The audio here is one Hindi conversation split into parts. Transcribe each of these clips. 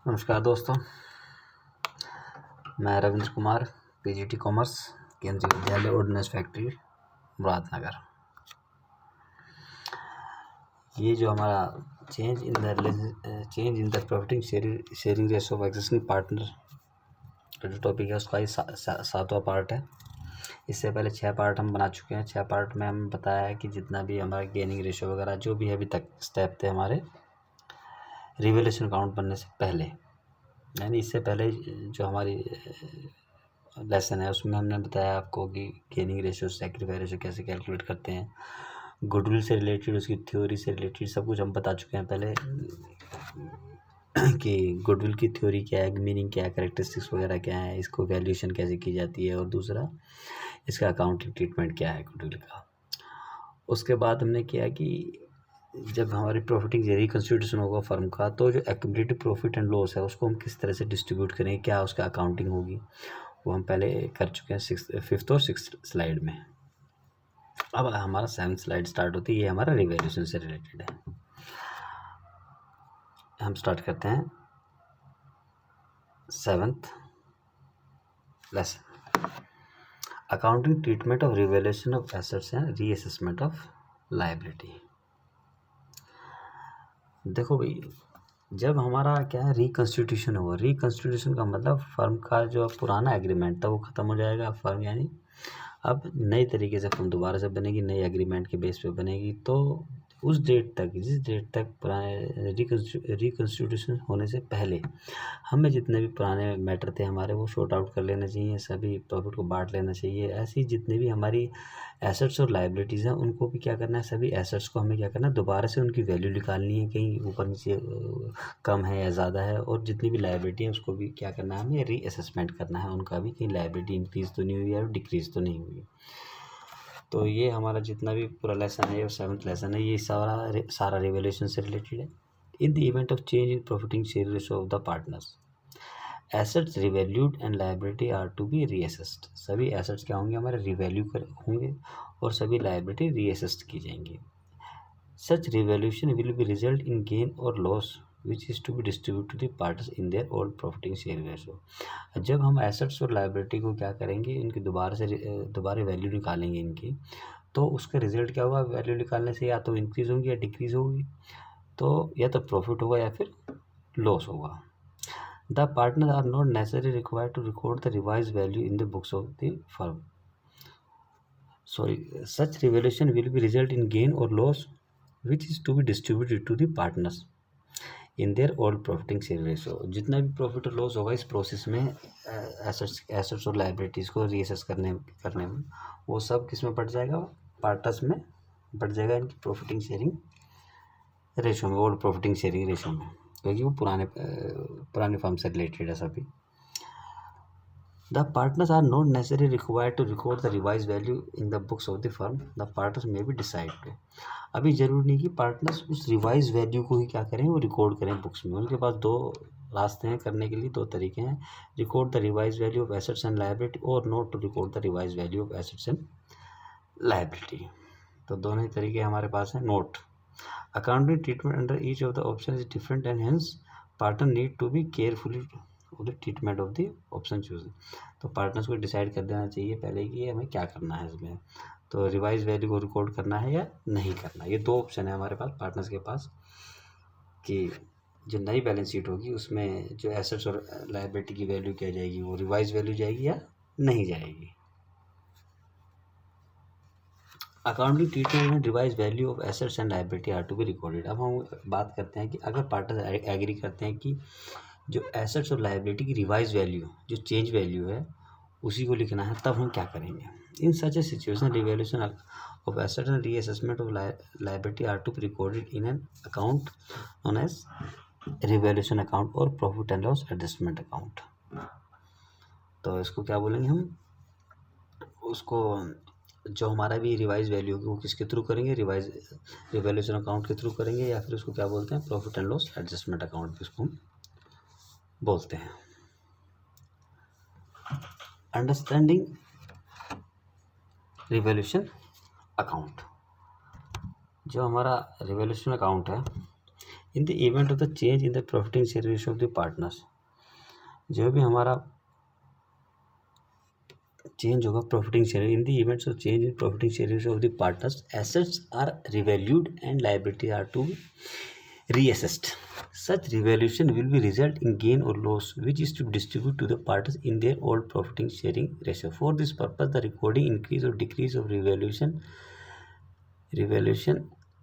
नमस्कार दोस्तों, मैं रविंद्र कुमार, पीजीटी कॉमर्स, केंद्रीय विद्यालय ऑर्डिनेंस फैक्ट्री, मुरादनगर। ये जो हमारा change in the profiting sharing ratio of existing partner का जो टॉपिक है उसका ये सातवां पार्ट है। इससे पहले 6 पार्ट हम बना चुके हैं। 6 पार्ट में हम बताया है कि जितना भी हमारा गेनिंग रेशो वगैरह जो भी अभी तक स्टेप थे हमारे रिवैल्यूएशन अकाउंट बनने से पहले, यानी इससे पहले जो हमारी लेसन है उसमें हमने बताया आपको कि गेनिंग रेशो, सैक्रिफाइस रेशो कैसे कैलकुलेट करते हैं, गुडविल से रिलेटेड, उसकी थ्योरी से रिलेटेड सब कुछ हम बता चुके हैं पहले कि गुडविल की थ्योरी क्या है, मीनिंग क्या है, कैरेक्टरिस्टिक्स वगैरह क्या है, इसको वैल्यूएशन कैसे की जाती है और दूसरा इसका अकाउंटिंग ट्रीटमेंट क्या है गुडविल का। उसके बाद हमने किया कि जब हमारी प्रॉफिटिंग रिकंस्टिट्यूशन होगा फर्म का, तो जो एक्यूमुलेटेड प्रॉफिट एंड लॉस है उसको हम किस तरह से डिस्ट्रीब्यूट करेंगे, क्या उसका अकाउंटिंग होगी, वो हम पहले कर चुके हैं 5th और 6th स्लाइड में। अब हमारा 7th स्लाइड स्टार्ट होती है, ये हमारा रिवैल्यूएशन से रिलेटेड है। हम स्टार्ट करते हैं 7th lesson, accounting treatment of revaluation of assets and reassessment of liability. देखो भाई, जब हमारा क्या है रिकंस्टिट्यूशन होगा, रिकंस्टिट्यूशन का मतलब फर्म का जो पुराना एग्रीमेंट था वो ख़त्म हो जाएगा। फर्म यानी अब नई तरीके से फर्म दोबारा से बनेगी, नई एग्रीमेंट के बेस पे बनेगी। तो उस डेट तक, जिस डेट तक पुराने रिकंस्टिट्यूशन होने से पहले हमें जितने भी पुराने मैटर थे हमारे वो शॉर्ट आउट कर लेना चाहिए, सभी प्रॉफिट को बांट लेना चाहिए। ऐसी जितनी भी हमारी एसेट्स और लायबिलिटीज़ हैं उनको भी क्या करना है, सभी एसेट्स को हमें क्या करना है, दोबारा से उनकी वैल्यू निकालनी है, कहीं ऊपर नीचे कम है या ज़्यादा है। और जितनी भी लायबिलिटी है उसको भी क्या करना है, हमें रीअसेसमेंट करना है उनका भी, कहीं लायबिलिटी इंक्रीज़ तो नहीं हुई है और डिक्रीज़ तो नहीं हुई। तो ये हमारा जितना भी पूरा लेसन है, 7th लेसन है, ये सारा रिवैल्यूएशन से रिलेटेड है। In the event of change in profiting share ratio of the partners, assets revalued and liability are to be reassessed. सभी एसेट्स क्या होंगे, हमारे रिवैल्यू होंगे और सभी लायबिलिटी रीअसेस्ड की जाएंगी। Such revaluation will be result in gain और loss which is to be distribute to the partners in their old profiting share ratio. जब हम एसेट्स और लायबिलिटी को क्या करेंगे, इनकी दोबारा वैल्यू निकालेंगे इनकी, तो उसका रिजल्ट क्या होगा, वैल्यू निकालने से या तो इंक्रीज़ होंगी या डिक्रीज़ होगी, तो या तो प्रॉफिट होगा या फिर लॉस होगा। The partners are not necessarily required to record the revised value in the books of the firm. Such revaluation will be result in gain or loss, which is to be distributed to the partners in their old profiting share ratio. जितना भी प्रॉफिट और लॉस होगा इस प्रोसेस में एसेट्स और लाइबिलिटीज़ को रीअसेस करने में वो सब किस में बढ़ जाएगा, पार्टनर्स में बढ़ जाएगा, इनकी प्रॉफिटिंग शेयरिंग रेशो में, ओल्ड प्रॉफिटिंग शेयरिंग रेशो में, क्योंकि वो पुराने फर्म से रिलेटेड है सभी। The partners are not necessarily required to record the revised value in the books of the firm. The partners may be decide. अभी जरूरी नहीं कि पार्टनर्स उस रिवाइज वैल्यू को ही क्या करें, वो रिकॉर्ड करें बुक्स में। उनके पास 2 रास्ते हैं करने के लिए, 2 तरीके हैं, record the revise value of assets and liability और not to record the revise value of assets and liability. तो दोनों ही तरीके हमारे पास हैं। Note, accounting treatment under each of the option is different and hence partner need to be carefully of the treatment of the option chosen. तो पार्टनर्स को डिसाइड कर देना चाहिए पहले कि हमें क्या करना है इसमें, तो रिवाइज वैल्यू को रिकॉर्ड करना है या नहीं करना। ये 2 ऑप्शन है हमारे पास, पार्टनर्स के पास, कि जो नई बैलेंस शीट होगी उसमें जो एसेट्स और लायबिलिटी की वैल्यू क्या जाएगी, वो रिवाइज वैल्यू जाएगी या नहीं जाएगी। अकाउंटिंग ट्रीटमेंट में revise value of assets and liability are to be recorded. अब हम बात करते हैं कि अगर पार्टनर एग्री करते हैं कि जो एसेट्स और लायबिलिटी की रिवाइज वैल्यू, जो चेंज वैल्यू है, उसी को लिखना है, तब हम क्या करेंगे। In such a situation revaluation of assets and reassessment of liability are to be recorded in an account known as revaluation account और profit and loss adjustment account. तो इसको क्या बोलेंगे हम, उसको जो हमारा भी रिवाइज वैल्यू होगी वो किसके थ्रू करेंगे, रिवैल्यूएशन अकाउंट के थ्रू करेंगे, या फिर उसको क्या बोलते हैं, profit and loss adjustment account भी उसको हम बोलते हैं। अंडरस्टैंडिंग रिवैल्यूएशन अकाउंट, जो हमारा रिवैल्यूएशन अकाउंट है in the event of the change in the profiting share ratio of the partners, जो भी हमारा चेंज होगा profiting share in the events of change in profiting share ratio of the partners, assets are revalued and liability are to be reassessed. Such revaluation will be result in gain or loss, which is to distribute to the parties in their old profiting sharing ratio. For this purpose, the recording increase or decrease of revaluation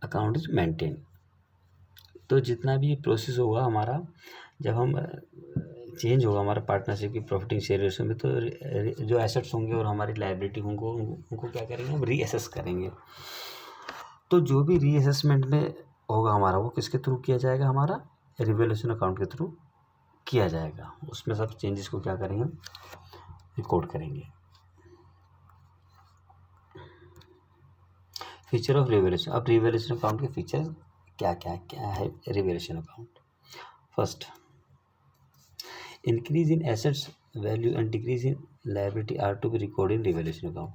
account is maintained. तो जितना भी प्रोसेस होगा हमारा, जब हम चेंज होगा हमारा पार्टनरशिप की प्रॉफिटिंग शेयर रेशियो में, तो जो एसेट्स होंगे और हमारी लायबिलिटी होंगे उनको क्या करेंगे, हम रीअसेस करेंगे। तो जो भी रीअसेसमेंट में होगा हमारा, वो किसके थ्रू किया जाएगा, हमारा रिवैल्यूएशन अकाउंट के थ्रू किया जाएगा। उसमें सब चेंजेस को क्या करेंगे, रिकॉर्ड करेंगे। Feature of revaluation. अब रिवैल्यूएशन अकाउंट के फीचर क्या क्या है revaluation account. First, increase in assets value and decrease in liability are to be record in revaluation account.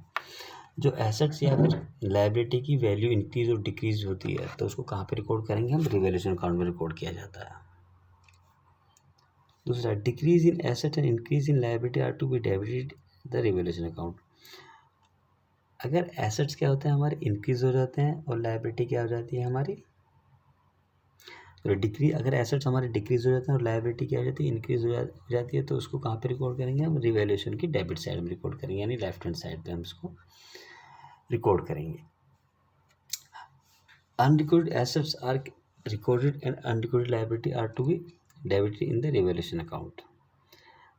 जो एसेट्स या फिर लायबिलिटी की वैल्यू इंक्रीज और डिक्रीज होती है, तो उसको कहाँ पे रिकॉर्ड करेंगे, हम रिवैल्यूएशन अकाउंट में रिकॉर्ड किया जाता है। दूसरा, decrease in asset and increase in liability are to be debited the revaluation account. अगर एसेट्स क्या होते हैं हमारे इंक्रीज हो जाते हैं और लायबिलिटी क्या हो जाती है हमारी, तो डिक्रीज, अगर एसेट्स हमारे डिक्रीज हो जाते हैं और लायबिलिटी क्या हो जाती है, इंक्रीज हो जाती है, तो उसको कहाँ पे रिकॉर्ड करेंगे, हम रिवैल्यूएशन की डेबिट साइड में रिकॉर्ड करेंगे, यानी लेफ्ट हैंड साइड पे हम इसको रिकॉर्ड करेंगे। Unrecorded assets are recorded and unrecorded liability are to be debited in the revaluation account.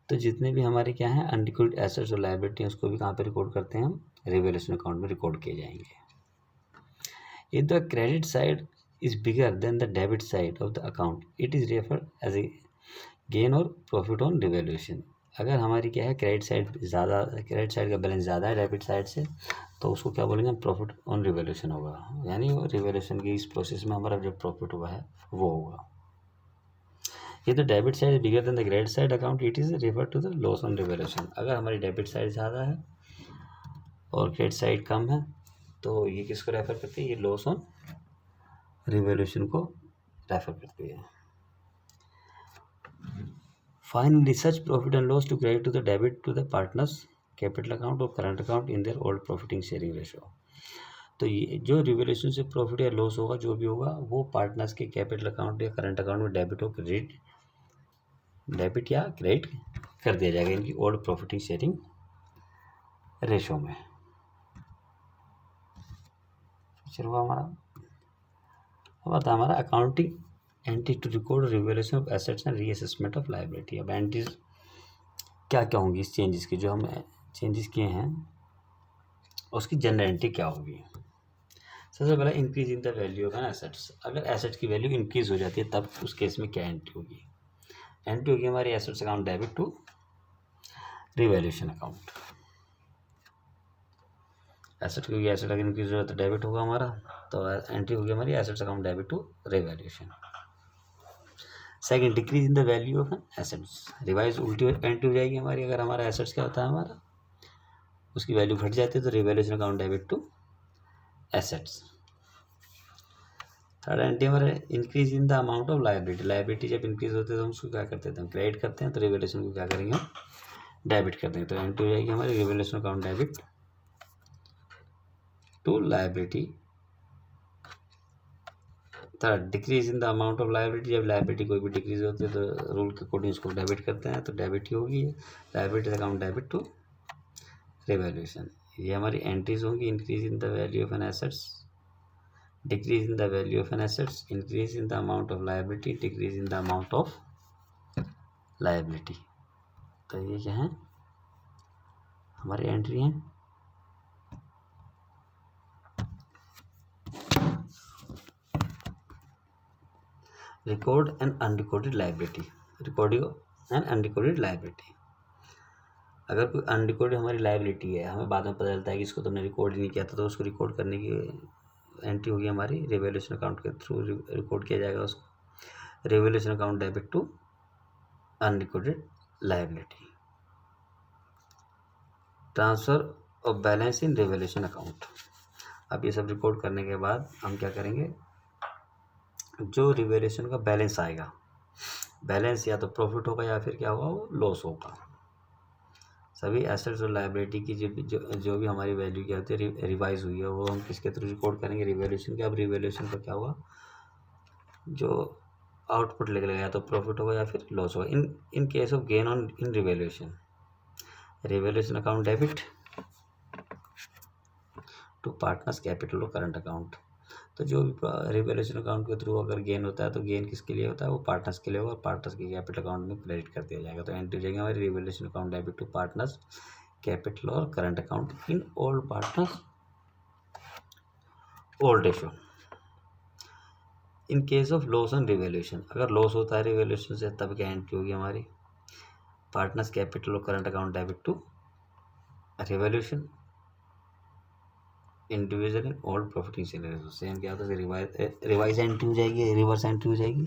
तो जितने भी हमारे क्या हैं अनरिकॉर्डेड एसेट्स और लायबिलिटी हैं, उसको भी कहाँ पे रिकॉर्ड करते हैं, हम रिवैल्यूएशन अकाउंट में रिकॉर्ड किए जाएंगे। If the credit side is bigger than the debit side of the account, it is referred as a gain or profit on revaluation. अगर हमारी क्या है क्रेडिट साइड का बैलेंस ज़्यादा है डेबिट साइड से, तो उसको क्या बोलेंगे, प्रॉफिट ऑन रिवैल्यूएशन होगा, यानी वो रिवैल्यूएशन की इस प्रोसेस में हमारा जो प्रॉफिट हुआ है वो होगा। ये तो debit side is bigger than the credit side account, it is refer to the loss on revaluation. अगर हमारी डेबिट साइड ज़्यादा है और क्रेडिट साइड कम है, तो ये किसको रेफर करती है, ये लॉस ऑन रिवैल्यूएशन को रेफर करती है। Finally, such profit and loss to credit to the debit to the partners capital account और current account in their old profiting sharing ratio. तो ये जो रिवैल्यूएशन से प्रॉफिट या लॉस होगा, जो भी होगा, वो पार्टनर्स के कैपिटल अकाउंट या करंट अकाउंट में डेबिट या क्रेडिट कर दिया जाएगा इनकी ओल्ड प्रॉफिटिंग शेयरिंग रेशियो में। फीचर हुआ हमारा, अब आता है हमारा accounting entry to record revaluation of assets and reassessment of liability. अब एंट्रीज क्या क्या होंगी इस चेंजेस की, जो हम चेंजेस किए हैं उसकी जनरल एंट्री क्या होगी। सबसे पहले increase in the value of an assets. अगर एसेट्स की वैल्यू इंक्रीज हो जाती है, तब उस केस में क्या एंट्री होगी, एंट्री होगी हमारी assets account debit to revaluation account. Asset अगर इंक्रीज हो तो डेबिट होगा हमारा, तो एंट्री होगी हमारी assets account debit to revaluation. Second, decrease in the value of assets. Revise उल्टी एंट्री हो जाएगी हमारी, अगर हमारा एसेट्स क्या होता है हमारा, उसकी वैल्यू घट जाती है, तो revaluation account debit to assets. Third entry हमारे increase in the amount of liability. Liability जब इंक्रीज होती है तो हम उसको क्या करते हैं, हम क्रेडिट करते हैं, तो रिवैल्यूएशन को क्या करेंगे, डेबिट कर देंगे। तो एंट्री हो जाएगी हमारी revaluation account debit to liability. Third, decrease in the amount of liability. जब लायबिलिटी कोई भी डिक्रीज होती है, तो रूल के अकॉर्डिंग उसको डेबिट करते हैं, तो डेबिट ही होगी liability account debit to revaluation. ये हमारी एंट्रीज होंगी, increase in the value of an assets, decrease in the value of an assets, increase in the amount of liability, decrease in the amount of liability. तो ये क्या है हमारी एंट्री है। Record and unrecorded liability. Recording and unrecorded liability. अगर कोई अनरिकॉर्डेड हमारी लायबिलिटी है, हमें बाद में पता चलता है कि इसको तुमने रिकॉर्ड ही नहीं किया था, तो उसको रिकॉर्ड करने की एंट्री होगी हमारी रिवैल्यूएशन अकाउंट के थ्रू रिकॉर्ड किया जाएगा उसको, revaluation account debit to unrecorded liability. Transfer of balance in revaluation account. अब ये सब रिकॉर्ड करने के बाद हम क्या करेंगे, जो रिवैल्यूएशन का बैलेंस आएगा, बैलेंस या तो प्रॉफिट होगा या फिर क्या होगा, वो लॉस होगा। सभी एसेट्स और लायबिलिटी की जो भी हमारी वैल्यू क्या होती है रिवाइज हुई है, वो हम किसके थ्रू रिकॉर्ड करेंगे, रिवैल्यूएशन के। अब रिवैल्यूएशन का क्या होगा, जो आउटपुट निकलेगा या तो प्रॉफिट होगा या फिर लॉस होगा। In case of gain on in revaluation, revaluation account debit to partners capital और करंट अकाउंट। तो जो भी रिवैल्यूएशन अकाउंट के थ्रू अगर गेन होता है तो गेन किसके लिए होता है, वो पार्टनर्स के लिए होगा और पार्टनर्स के कैपिटल अकाउंट में क्रेडिट कर दिया जाएगा। तो एंट्री हो जाएगी हमारी revaluation account debit to partners capital और current account in old partners old ratio. In case of loss on revaluation, अगर लॉस होता है रिवैल्यूएशन से तब क्या एंट्री होगी हमारी, पार्टनर्स कैपिटल और current account debit to revaluation individual in old profiting share. Same क्या होता है, रिवाइज एंट्री हो जाएगी, रिवर्स एंट्री हो जाएगी।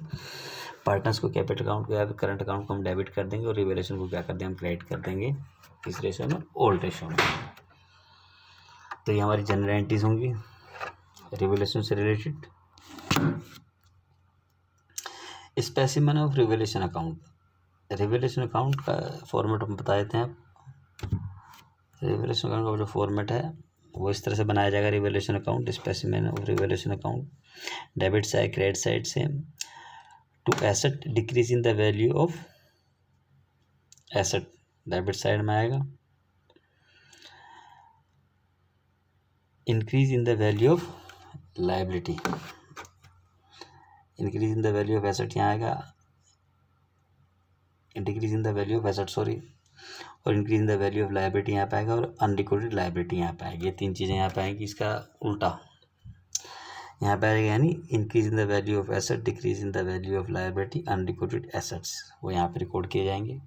पार्टनर्स को कैपिटल अकाउंट को या फिर करंट अकाउंट को हम डेबिट कर देंगे और रिवैल्यूएशन को क्या कर देंगे, हम क्रेडिट कर देंगे किस रेशो में, ओल्ड रेशो में। तो ये हमारी जनरल एंट्रीज होंगी रिवैल्यूएशन से related. Specimen of revaluation account, revaluation account का फॉर्मेट हम बता देते हैं। रिवैल्यूएशन अकाउंट का जो फॉर्मेट है वो इस तरह से बनाया जाएगा। Revaluation account, specimen of revaluation account, debit side credit side से to asset decrease in the value of asset, debit side में आएगा। Increase in the value of liability, increase in the value of asset यहाँ आएगा, decrease in the value of asset sorry, और increase in the value of liability यहाँ पे आएगा और अनरिकॉर्डेड लायबिलिटी यहाँ पे आएगी। ये तीन चीज़ें यहाँ पे आएंगी। इसका उल्टा यहाँ पे आएगा, यानी increase in the value of asset, decrease in the value of liability, unrecorded assets, वो यहाँ पे रिकॉर्ड किए जाएंगे।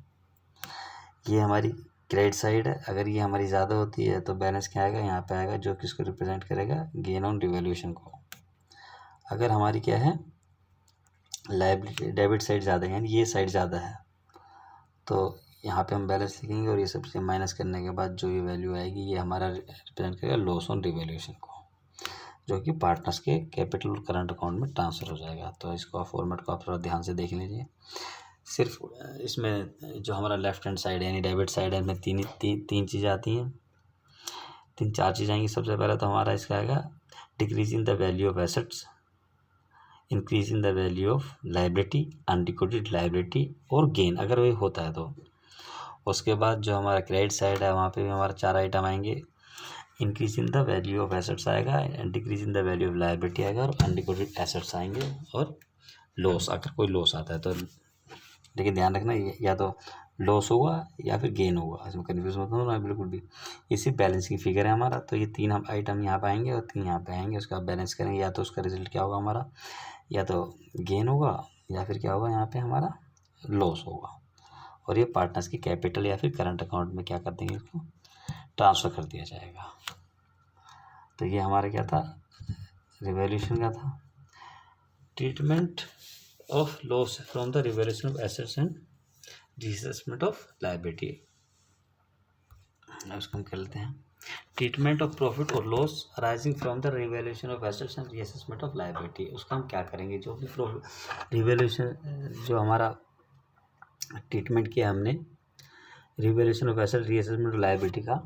ये हमारी क्रेडिट साइड है। अगर ये हमारी ज़्यादा होती है तो बैलेंस क्या आएगा, यहाँ पे आएगा, जो किसको रिप्रेजेंट करेगा, गेन ऑन रिवैल्यूएशन को। अगर हमारी क्या है, लायबिलिटी डेबिट साइड ज़्यादा है, यानी ये साइड ज़्यादा है, तो यहाँ पे हम बैलेंस लिखेंगे और ये सबसे माइनस करने के बाद जो ये वैल्यू आएगी ये हमारा रिप्रेजेंट करेगा लॉस ऑन रिवैल्यूएशन को, जो कि पार्टनर्स के कैपिटल और करंट अकाउंट में ट्रांसफ़र हो जाएगा। तो इसको फॉर्मेट को आप थोड़ा ध्यान से देख लीजिए। सिर्फ इसमें जो हमारा लेफ्ट हैंड साइड है यानी डेबिट साइड है, इसमें तीन चीज़ें आती हैं, चार चीज़ें आएंगी। सबसे पहले तो हमारा इसका आएगा decrease in the value of assets, increase in the value of liability, unrecorded liability और गेन, अगर वही होता है तो। उसके बाद जो हमारा क्रेडिट साइड है वहाँ पे भी हमारा चार आइटम आएंगे। Increase in the value of assets आएगा, decrease in the value of liability आएगा और अनरिकॉर्डेड एसेट्स आएंगे और लॉस, अगर कोई लॉस आता है तो। लेकिन ध्यान रखना या तो लॉस होगा या फिर गेन होगा, इसमें कन्फ्यूज मत होना बिल्कुल भी। ये सिर्फ बैलेंस की फिगर है हमारा। तो ये तीन हम आइटम यहाँ पे आएंगे और तीन यहाँ पे आएंगे, उसका बैलेंस करेंगे, या तो उसका रिजल्ट क्या होगा हमारा, या तो गेन होगा या फिर क्या होगा यहाँ पे हमारा लॉस होगा। और ये पार्टनर्स की कैपिटल या फिर करंट अकाउंट में क्या कर देंगे, इसको ट्रांसफ़र कर दिया जाएगा। तो ये हमारा क्या था, रिवैल्यूएशन का था। Treatment of loss from the revaluation of assets and reassessment of liability, उसको हम कर लेते हैं। ट्रीटमेंट ऑफ प्रॉफिट और loss arising from the revaluation of assets and reassessment of liability, उसका हम क्या करेंगे, जो भी प्रॉफिट रिवैल्यूएशन जो हमारा ट्रीटमेंट किया हमने revaluation of asset reassessment of liability का,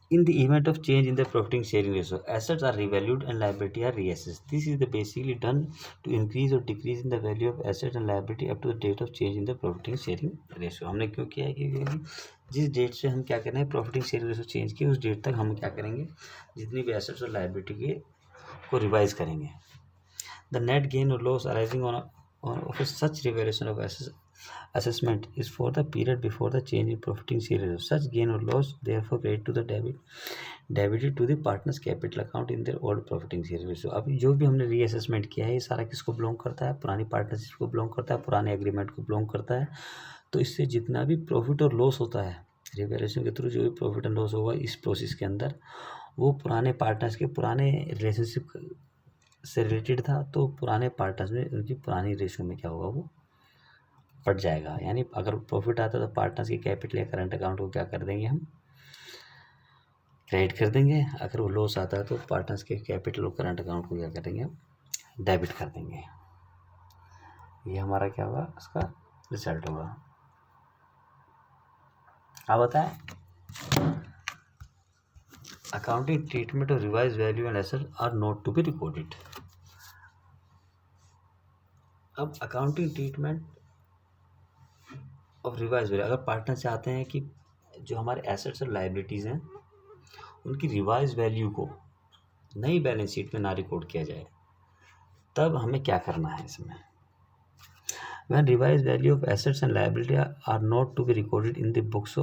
in the event of change in the profiting sharing ratio, assets are revalued and liability are reassessed. This is basically done to increase or decrease in the value of assets and liability up to the date of change in the profiting sharing ratio. हमने क्यों किया है, क्योंकि जिस डेट से हम क्या कर रहे हैं प्रॉफिटिंग शेयरिंग रेशियो चेंज किया, उस डेट तक हम क्या करेंगे, जितनी भी एसेट्स और लायबिलिटी के को रिवाइज करेंगे। द नेट गेन और loss arising of such revaluation of assessment is for the period before the change in profiting sharing. Such gain or loss therefore credit to the debited to the partners capital account in their old profiting sharing ratio. अब जो भी हमने रीअसेसमेंट किया है ये सारा किसको बिलोंग करता है, पुरानी पार्टनरशिप को बिलोंग करता है, पुराने एग्रीमेंट को बिलोंग करता है। तो इससे जितना भी प्रॉफिट और लॉस होता है रिवैल्यूएशन के थ्रू, जो भी प्रॉफिट एंड लॉस होगा इस प्रोसेस के अंदर, वो पुराने पार्टनर्स के पुराने रिलेशनशिप से रिलेटेड था। तो पुराने पार्टनर्स में उनकी पुरानी रेशियो में क्या होगा, वो पड़ जाएगा। यानी अगर प्रॉफिट आता है तो पार्टनर्स की कैपिटल या करंट अकाउंट को क्या कर देंगे, हम क्रेडिट कर देंगे। अगर वो लॉस आता है तो पार्टनर्स के कैपिटल और करंट अकाउंट को क्या करेंगे, हम डेबिट कर देंगे। ये हमारा क्या होगा, इसका रिजल्ट होगा। अब बताएं accounting treatment of revise value and asset are not to be recorded. अब accounting treatment of revise value, अगर पार्टनर चाहते हैं कि जो हमारे एसेट्स और लाइबिलिटीज़ हैं उनकी रिवाइज वैल्यू को नई बैलेंस शीट में ना रिकॉर्ड किया जाए, तब हमें क्या करना है इसमें। When revised value of assets and liability are not to be recorded in the books,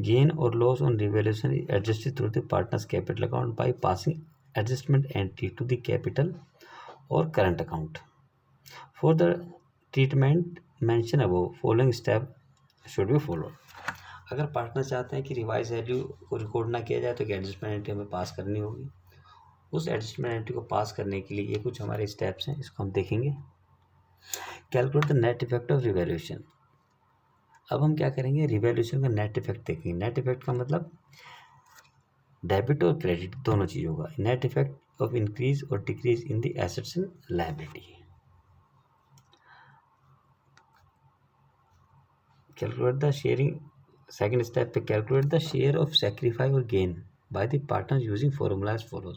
gain or loss on revaluation is adjusted through the partner's capital account by passing adjustment entry to the capital or current account. For the treatment mentioned above, following step should be followed. अगर पार्टनर चाहते हैं कि रिवाइज वैल्यू को रिकॉर्ड ना किया जाए तो एक एडजस्टमेंट एंट्री हमें पास करनी होगी। उस एडजस्टमेंट एंट्री को पास करने के लिए ये कुछ हमारे स्टेप्स हैं, इसको हम देखेंगे। Calculate the net effect of revaluation. अब हम क्या करेंगे, रिवैल्यूएशन का नेट इफेक्ट देखेंगे। नेट इफेक्ट का मतलब डेबिट और क्रेडिट दोनों चीज़ों का। नेट इफेक्ट ऑफ इंक्रीज और decrease in the assets and liability. Calculate the sharing, second step पे calculate the share of sacrifice और gain by the partners using formula as follows.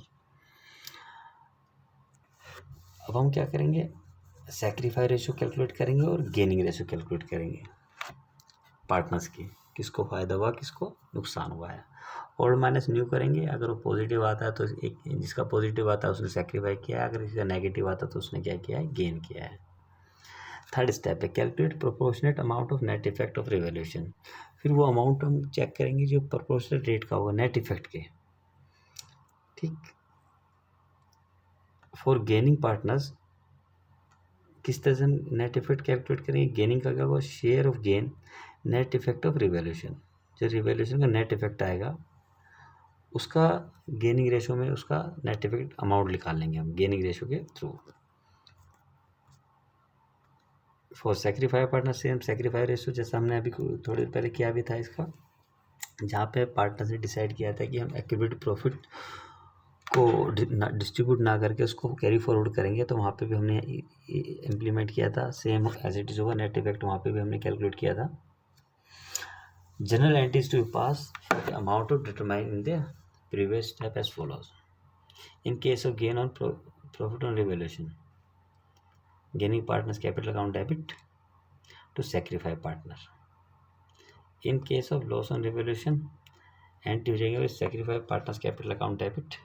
अब हम क्या करेंगे, सैक्रिफाइस रेशियो कैलकुलेट करेंगे और गेनिंग रेशियो कैलकुलेट करेंगे पार्टनर्स की, किसको फ़ायदा हुआ किसको नुकसान हुआ है। ओल्ड माइनस न्यू करेंगे, अगर वो पॉजिटिव आता है तो एक जिसका पॉजिटिव आता है उसने सैक्रिफाइस किया है, अगर किसी का नेगेटिव आता है तो उसने क्या किया है, गेन किया है। थर्ड स्टेप है calculate proportionate amount of net effect of revaluation. फिर वो अमाउंट हम चेक करेंगे जो प्रोपोर्शनेट रेट का होगा नेट इफेक्ट के, ठीक। फॉर गेनिंग पार्टनर्स किस तरह से हम नेट इफेक्ट कैलकुलेट करेंगे, गेनिंग का क्या होगा, share of gain net effect of revaluation. जो रिवैल्यूएशन का नेट इफेक्ट आएगा उसका गेनिंग रेशो में उसका नेट इफेक्ट अमाउंट निकाल लेंगे हम गेनिंग रेशो के through. For sacrifice partner same sacrifice ratio जैसा हमने अभी थोड़ी देर पहले किया भी था इसका, जहाँ पे पार्टनर से डिसाइड किया था कि हम एक्यूमुलेटेड प्रॉफिट को डिस्ट्रीब्यूट ना करके उसको कैरी फॉरवर्ड करेंगे, तो वहाँ पे भी हमने इम्प्लीमेंट किया था। सेम एज इट इज़ होगा नेट इफेक्ट, वहाँ पे भी हमने कैलकुलेट किया था। General entries to pass amount of determine in the previous step as follows. In case of gain on profit on revaluation, gaining partners capital account debit to sacrifice partner. In case of loss on revaluation entry हो जाएंगे sacrifice partners capital account debit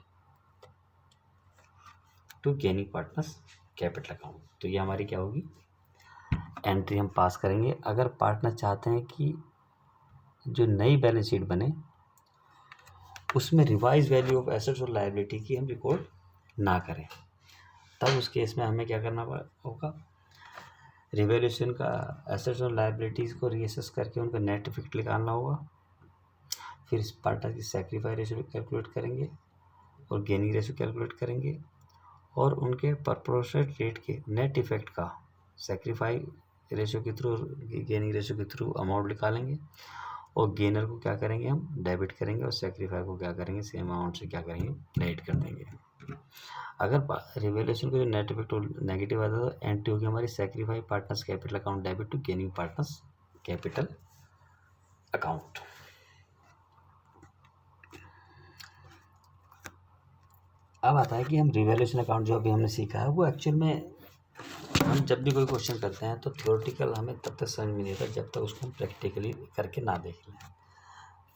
to gaining partners capital account. तो ये हमारी क्या होगी, एंट्री हम पास करेंगे। अगर पार्टनर चाहते हैं कि जो नई बैलेंस शीट बने उसमें रिवाइज वैल्यू ऑफ एसेट्स और लायबिलिटी की हम रिकॉर्ड ना करें, तब उस केस में हमें क्या करना होगा, रिवैल्यूएशन का एसेट्स और लायबिलिटीज़ को रीअसेस करके उनका नेट इफेक्ट निकालना होगा। फिर इस पार्टनर की सैक्रिफाइस रेशियो कैलकुलेट करेंगे और गेनिंग रेशियो कैलकुलेट करेंगे और उनके प्रोपोर्शनेट रेट के नेट इफेक्ट का सैक्रिफाइस रेशियो के थ्रू गेनिंग रेशियो के थ्रू अमाउंट निकालेंगे और गेनर को क्या करेंगे हम डेबिट करेंगे और सैक्रिफाइस को क्या करेंगे सेम अमाउंट से क्या करेंगे क्रेडिट कर देंगे। अगर रिवैल्यूएशन को जो नेट इफेक्ट नेगेटिव आता है तो एंट्री होगी हमारी sacrifice partners capital account debit to gaining partners capital account. अब आता है कि हम रिवैल्यूएशन अकाउंट जो अभी हमने सीखा है वो एक्चुअल में हम जब भी कोई क्वेश्चन करते हैं तो थ्योरेटिकल हमें तब तक समझ में नहीं आता जब तक उसको हम प्रैक्टिकली करके ना देख लें।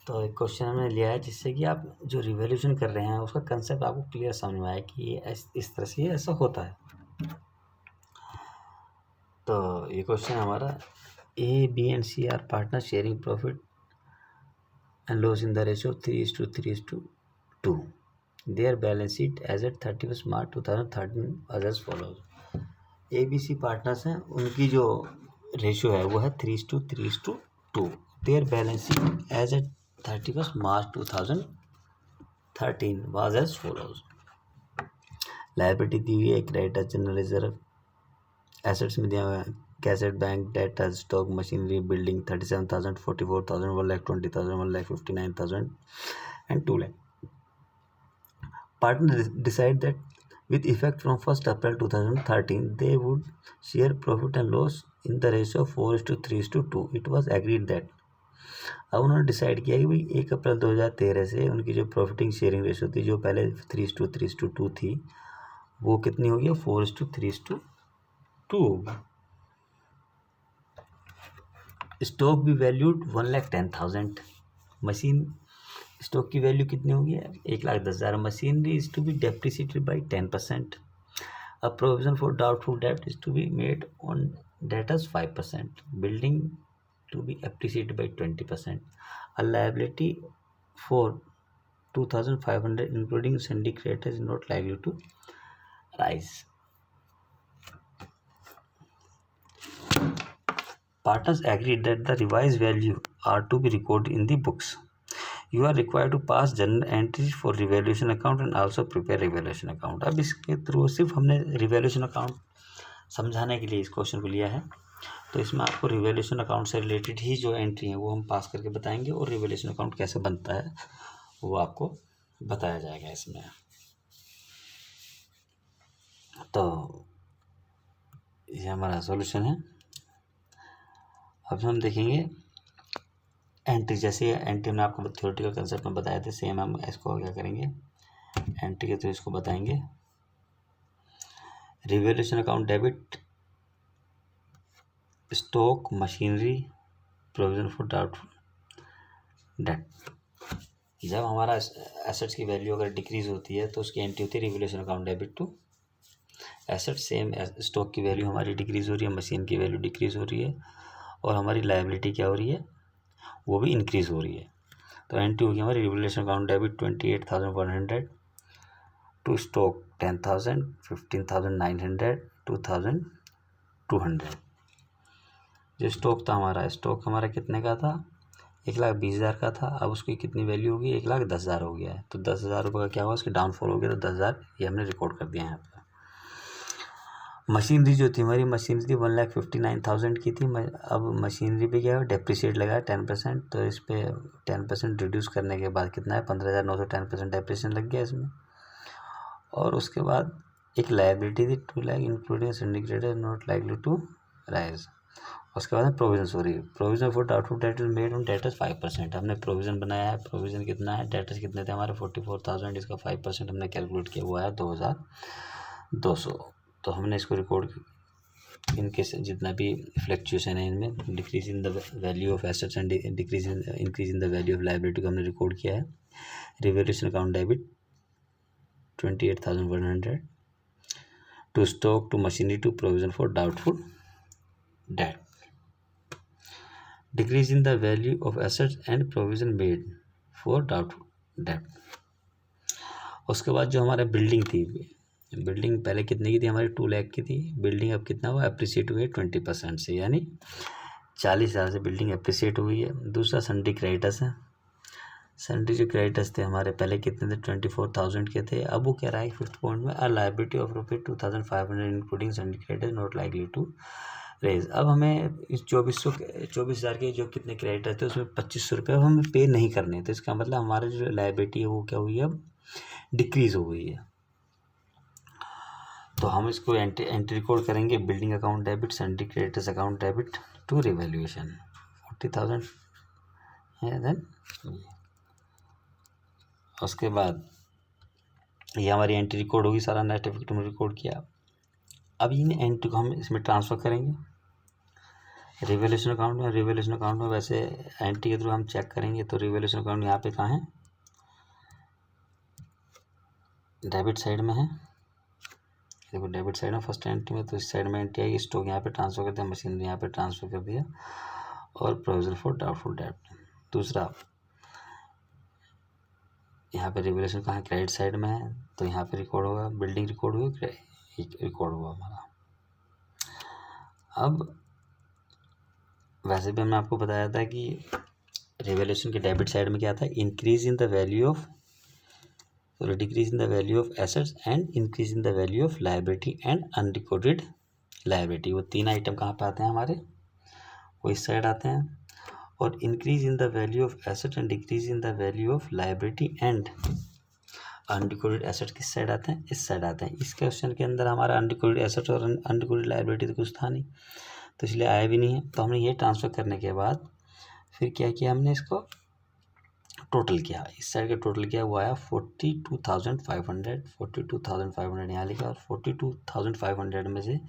तो एक क्वेश्चन हमने लिया है जिससे कि आप जो रिवैल्यूएशन कर रहे हैं उसका कंसेप्ट आपको क्लियर समझ में आए कि ये इस तरह से ये ऐसा होता है। तो ये क्वेश्चन हमारा A B and C are partner sharing profit and loss in the ratio 3:3:2। Their balance sheet as at 31 March 2013 was as follows. A B C partners हैं, उनकी जो रेशियो है वो है 3:3:2। Their balance sheet as at 31 March 2013 was as follows. Liability दी हुई है, क्रेडिट जनरल रिजर्व, एसेट्स में दिया हुआ है cash at bank debt stock machinery building 37,000 44,000 1,20,000 1,59,000 and 2 lakh. Partner decide that with effect from 1st April 2013. They would share profit and loss in the ratio of 4:3:2. It was agreed that, अब उन्होंने डिसाइड किया कि भाई 1 अप्रैल 2013 से उनकी जो प्रॉफिटिंग शेयरिंग रेशो थी, जो पहले 3:3:2 थी, वो कितनी होगी? 4:3:2 होगी। स्टॉक भी वैल्यूड 1,10,000। मशीन स्टॉक की वैल्यू कितनी होगी? 1,10,000। Machinery is to be depreciated by 10%। A provision for doubtful डेब्ट is to be made on debtors 5%। Building to be appreciated by 20%। A liability for 2,500 including syndicate is not likely to rise. Partners agreed that the revised value are to be recorded in the books. You are required to pass journal entries for revaluation account and also prepare revaluation account. अब इसके थ्रू सिर्फ हमने रिवैल्यूएशन अकाउंट समझाने के लिए इस क्वेश्चन को लिया है, तो इसमें आपको रिवैल्यूएशन अकाउंट से रिलेटेड ही जो एंट्री है वो हम पास करके बताएंगे, और रिवैल्यूएशन अकाउंट कैसे बनता है वो आपको बताया जाएगा इसमें। तो ये हमारा सॉल्यूशन है। अब हम देखेंगे एंट्री। जैसे एंट्री में आपको थ्योरेटिकल कंसेप्ट में बताए थे, सेम हम इसको क्या करेंगे, एंट्री के थ्रू इसको बताएंगे। Revaluation account debit stock, machinery, provision for doubtful date. जब हमारा एसेट्स की वैल्यू अगर डिक्रीज होती है तो उसकी एंट्री होती है revaluation account debit to asset. Same stock की वैल्यू हमारी डिक्रीज हो रही है, मशीन की वैल्यू डिक्रीज हो रही है, और हमारी लायबिलिटी क्या हो रही है, वो भी इंक्रीज हो रही है। तो एंट्री होगी हमारी revaluation account debit 28,100 to stock 10,000, 15,900, 2,200। जो स्टॉक था हमारा, स्टॉक हमारा कितने का था? 1,20,000 का था। अब उसकी कितनी वैल्यू होगी? 1,10,000 हो गया है। तो 10,000 रुपये का क्या हुआ? उसकी डाउनफॉल हो गया, तो 10,000 ये हमने रिकॉर्ड कर दिया है यहाँ पर। मशीनरी जो थी हमारी, मशीनरी 1,59,000 की थी। अब मशीनरी पे क्या है, डेप्रिसिएट लगा 10%, तो इस पर 10% रिड्यूस करने के बाद कितना है? 15,900। 10% डेप्रिसिएशन लग गया इसमें। और उसके बाद एक लायबिलिटी थी 2 lakh including syndicated not likely to rise. उसके बाद प्रोविजन हो रही है। Provision for doubtful debt is made on debtors 5%। हमने प्रोविजन बनाया है। प्रोविजन कितना है? डेटर्स कितने थे हमारे? 44,000। इसका 5% हमने कैलकुलेट किया हुआ है 2,200। तो हमने इसको रिकॉर्ड, इनके जितना भी फ्लक्चुएशन है इनमें, decrease in the value of assets and increase in the value of liability को हमने रिकॉर्ड किया है। Revaluation account debit 28,100 to stock, to machinery, to provision for doubtful debt. Decrease in the value of assets and provision made for doubtful debt. उसके बाद जो हमारा बिल्डिंग थी, बिल्डिंग पहले कितने की थी हमारी? 2 लाख की थी। बिल्डिंग अब कितना हुआ? अप्रिसिएट हुई है 20% से, यानी 40,000 से बिल्डिंग अप्रिसिएट हुई है। दूसरा सन्ड्री क्रेडिटर्स है। सन्ड्री जो क्रेडिटर्स थे हमारे पहले कितने थे? 24,000 के थे। अब वो कह रहा है 5th पॉइंट में, a liability of rupees 2,500 including sundry creditors not likely to raise. अब हमें इस 24,000 के जो कितने क्रेडिटर थे उसमें 2,500 रुपये अब हमें पे नहीं करने। तो इसका मतलब हमारी जो लायबिलिटी है वो क्या हुई है? अब डिक्रीज हो गई है। तो हम इसको एंट्री कोड करेंगे, building account debit, sundry creditors account debit to revaluation 40,000 है। देन उसके बाद ये हमारी एंट्री कोड होगी, सारा नेट इफेक्ट में रिकॉर्ड किया। अब इन एंट्री को हम इसमें ट्रांसफ़र करेंगे रिवैल्यूएशन अकाउंट में। रिवैल्यूएशन अकाउंट में वैसे एंट्री के थ्रू हम चेक करेंगे, तो रिवैल्यूएशन अकाउंट यहाँ पे कहाँ है? डेबिट साइड में है। देखो डेबिट साइड में फर्स्ट एंट्री में, तो इस साइड में एंट्री आएगी। स्टॉक यहाँ पे ट्रांसफ़र कर दिया, मशीनरी यहाँ पे ट्रांसफ़र कर दिया, और प्रोविजन फॉर डाउटफुल डेट। दूसरा यहाँ पे रिवैल्यूएशन कहाँ है? क्रेडिट साइड में है, तो यहाँ पे रिकॉर्ड होगा, बिल्डिंग रिकॉर्ड हुई, रिकॉर्ड हुआ हमारा। अब वैसे भी हमने आपको बताया था कि रिवैल्यूएशन के डेबिट साइड में क्या था? Increase in the value of, decrease in the value of assets and increase in the value of liability and unrecorded liability. वो 3 आइटम कहाँ पे आते हैं हमारे? वो इस साइड आते हैं। और increase in the value of asset and decrease in the value of liability and undecoded asset किस साइड आते हैं, इस साइड आते हैं। इस क्वेश्चन के अंदर हमारा अनडिकोडेड एसेट और अनडिकोडेड लायबिलिटी तो कुछ था नहीं, तो इसलिए आया भी नहीं है। तो हमने ये ट्रांसफ़र करने के बाद फिर क्या किया, हमने इसको टोटल किया, इस साइड का टोटल किया, वो आया 42,500। 42,500 यहाँ लिखा, और 42,500 में से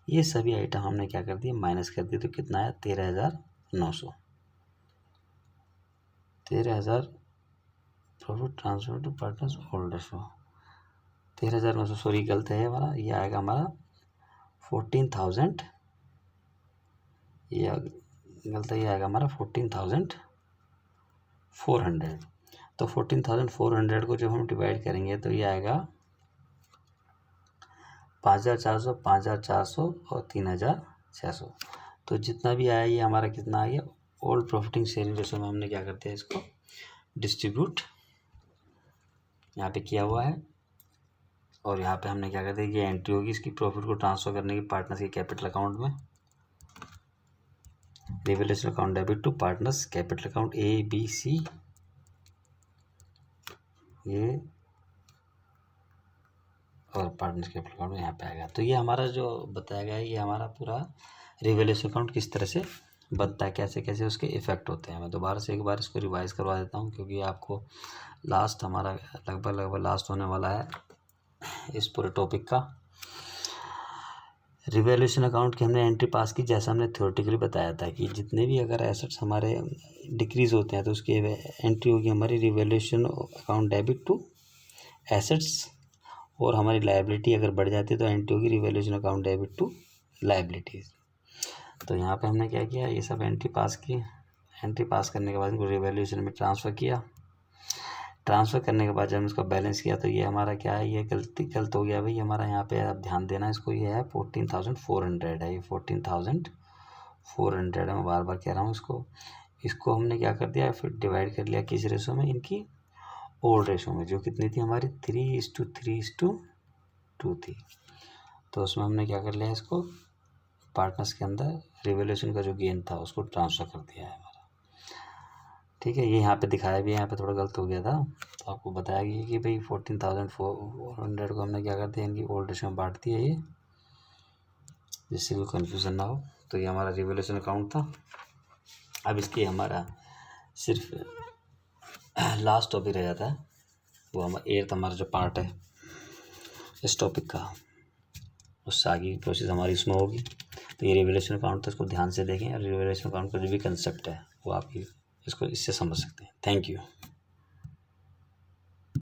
ये सभी आइटम हमने क्या कर दिए, माइनस कर दिए। तो कितना आया, 13,900। 13,000 profit transfer to partners holders, 13,900, sorry गलत है हमारा, ये आएगा हमारा 14,000, ये गलत है, ये आएगा हमारा 14,400। तो 14,400 को जब हम डिवाइड करेंगे तो ये आएगा 5,400, 5,400 और 3,600। तो जितना भी आया ये हमारा कितना आ गया, ओल्ड प्रॉफिटिंग शेयरिंग रेशो में हमने क्या करते हैं, इसको डिस्ट्रीब्यूट यहाँ पे किया हुआ है। और यहाँ पे हमने क्या करते हैं, ये एंट्री होगी इसकी प्रॉफिट को ट्रांसफ़र करने की पार्टनर्स के कैपिटल अकाउंट में। Revaluation account debit to partners capital account ABC, ये और पार्टनर्स कैपिटल अकाउंट में यहाँ पे आएगा। तो ये हमारा जो बताया गया है, ये हमारा पूरा रिवैल्यूएशन अकाउंट किस तरह से बनता है, कैसे कैसे उसके इफ़ेक्ट होते हैं। मैं दोबारा से एक बार इसको रिवाइज़ करवा देता हूँ, क्योंकि आपको लास्ट हमारा लगभग लास्ट होने वाला है इस पूरे टॉपिक का। रिवैल्यूएशन अकाउंट की हमने एंट्री पास की, जैसा हमने थ्योरेटिकली बताया था कि जितने भी अगर एसेट्स हमारे डिक्रीज़ होते हैं तो उसकी एंट्री होगी हमारी revaluation account debit to assets, और हमारी लायबिलिटी अगर बढ़ जाती है तो एंट्री होगी revaluation account debit to liabilities. तो यहाँ पे हमने क्या किया, ये सब एंट्री पास की, एंट्री पास करने के बाद इनको रिवैल्यूएशन में ट्रांसफ़र किया। ट्रांसफ़र करने के बाद जब इसका बैलेंस किया तो ये हमारा क्या है, ये गलत हो गया भाई हमारा, यहाँ पे आप ध्यान देना इसको, ये है 14,400 है, ये 14,400 है, मैं बार बार कह रहा हूँ इसको हमने क्या कर दिया, फिर डिवाइड कर लिया किस रेशो में, इनकी ओल्ड रेशो में, जो कितनी थी हमारी 3:3:2 थी। तो उसमें हमने क्या कर लिया, इसको पार्टनर्स के अंदर रिवैल्यूएशन का जो गेन था उसको ट्रांसफ़र कर दिया है हमारा। ठीक है, ये यहाँ पे दिखाया भी है, यहाँ पे थोड़ा गलत हो गया था, तो आपको बताया गया कि भाई 14,400 को हमने क्या कर दिया, इनकी ओल्ड रेशो में बांट दिया ये, जिससे कोई कन्फ्यूज़न ना हो। तो ये हमारा रिवैल्यूएशन अकाउंट था। अब इसकी हमारा सिर्फ लास्ट टॉपिक रह जाता है, वो हमारा 8th हमारा जो पार्ट है इस टॉपिक का, उससे आगे की प्रोसेस हमारी इसमें होगी। तो ये रिवैल्यूएशन अकाउंट था, इसको ध्यान से देखें, और रिवैल्यूएशन अकाउंट का जो भी कंसेप्ट है वो आप इसको इससे समझ सकते हैं। Thank you.